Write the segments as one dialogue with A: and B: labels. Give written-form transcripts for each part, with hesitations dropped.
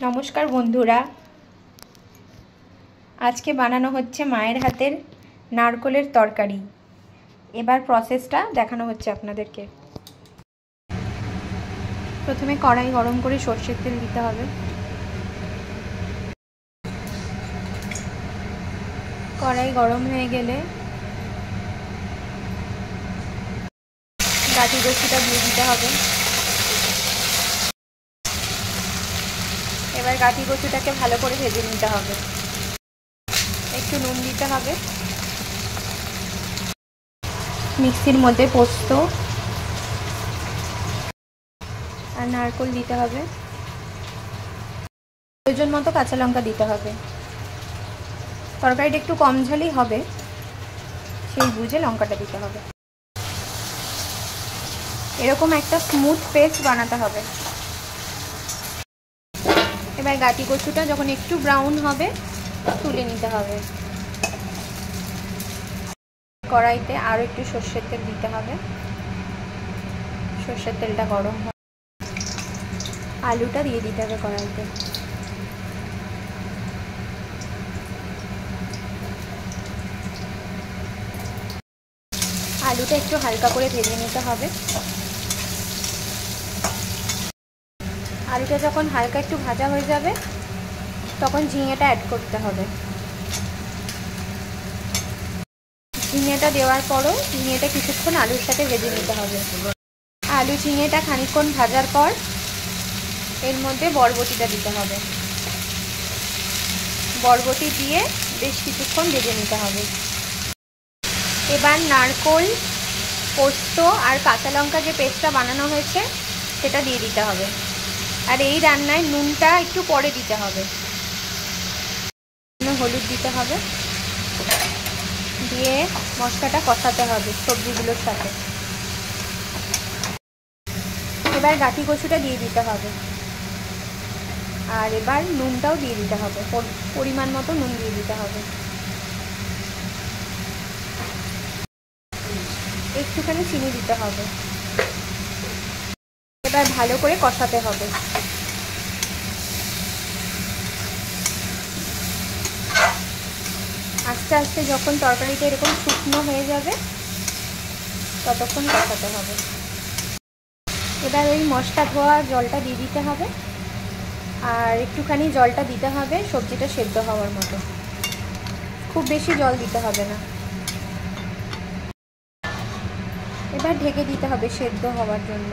A: নমস্কার বন্ধুরা, আজকে বানানো হচ্ছে মায়ের হাতের নারকোলের তরকারি। এবার প্রসেসটা দেখানো হচ্ছে আপনাদেরকে। প্রথমে কড়াই গরম করে সরষের তেল দিতে হবে। কড়াই গরম হয়ে গেলে গাঠি কচুটা দিয়ে দিতে হবে। এবার গাঠি কচুটাকে ভালো করে ভেজে নিতে হবে। একটু নুন দিতে হবে। মিক্সির মধ্যে পোস্ত আর নারকোল দিতে হবে। প্রয়োজন মতো কাঁচা লঙ্কা দিতে হবে। তরকারিটা একটু কম ঝালই হবে, সেই বুঝে লঙ্কাটা দিতে হবে। এরকম একটা স্মুথ পেস্ট বানাতে হবে। এবার গাঠি কচুটা যখন একটু ব্রাউন হবে তুলে নিতে হবে। কড়াইতে আরও একটু সর্ষের তেল দিতে হবে। সর্ষের তেলটা গরম হবে, আলুটা দিয়ে দিতে হবে কড়াইতে। আলুটা একটু হালকা করে ভেজে নিতে হবে। আলুটা যখন হালকা একটু ভাজা হয়ে যাবে তখন ঝিঙেটা অ্যাড করতে হবে। ঝিঙেটা দেওয়ার পরও ঝিঙেটা কিছুক্ষণ আলুর সাথে ভেজে নিতে হবে। আলু ঝিঙেটা খানিকক্ষণ ভাজার পর এর মধ্যে বরবটিটা দিতে হবে। বরবটি দিয়ে বেশ কিছুক্ষণ ভেজে নিতে হবে। এবার নারকোল, পোস্ত আর কাঁচা লঙ্কা যে পেস্টটা বানানো হয়েছে সেটা দিয়ে দিতে হবে। আর এই রান্নায় নুনটা একটু পরে দিতে হবে। হলুদ দিতে হবে, দিয়ে মশলাটা কষাতে হবে সবজিগুলোর সাথে। এবার গাঠি কচুটা দিয়ে দিতে হবে। আর এবার নুনটাও দিয়ে দিতে হবে, পরিমাণ মতো নুন দিয়ে দিতে হবে। একটুখানি চিনি দিতে হবে। এবার ভালো করে কষাতে হবে। আস্তে আস্তে যখন তরকারিটা এরকম শুকনো হয়ে যাবে ততক্ষণ কষাতে হবে। এবার ওই মশলা ধোয়া জলটা দিয়ে দিতে হবে। আর একটুখানি জলটা দিতে হবে সবজিটা সেদ্ধ হওয়ার মতো, খুব বেশি জল দিতে হবে না। এবার ঢেকে দিতে হবে সেদ্ধ হওয়ার জন্য।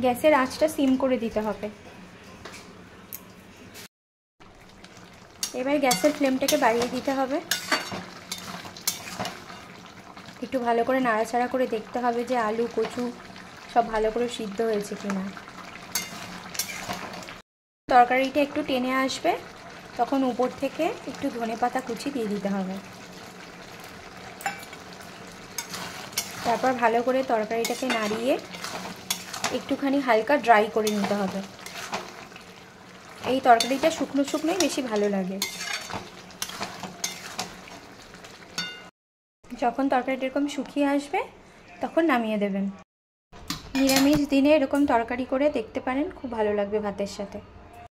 A: গ্যাসের আঁচটা সিম করে দিতে হবে। এবার গ্যাসের ফ্লেমটাকে বাড়িয়ে দিতে হবে। একটু ভালো করে নাড়াচাড়া করে দেখতে হবে যে আলু কচু সব ভালো করে সিদ্ধ হয়েছে কিনা। তরকারিটা একটু টেনে আসবে তখন উপর থেকে একটু ধনেপাতা কুচি দিয়ে দিতে হবে। তারপর ভালো করে তরকারিটাকে নাড়িয়ে একটুখানি হালকা ড্রাই করে নিতে হবে। এই তরকারিটা শুকনো শুকনোই বেশি ভালো লাগে। যখন তরকারিটা এরকম শুকিয়ে আসবে তখন নামিয়ে দেবেন। নিরামিষ দিনে এরকম তরকারি করে দেখতে পারেন, খুব ভালো লাগবে ভাতের সাথে।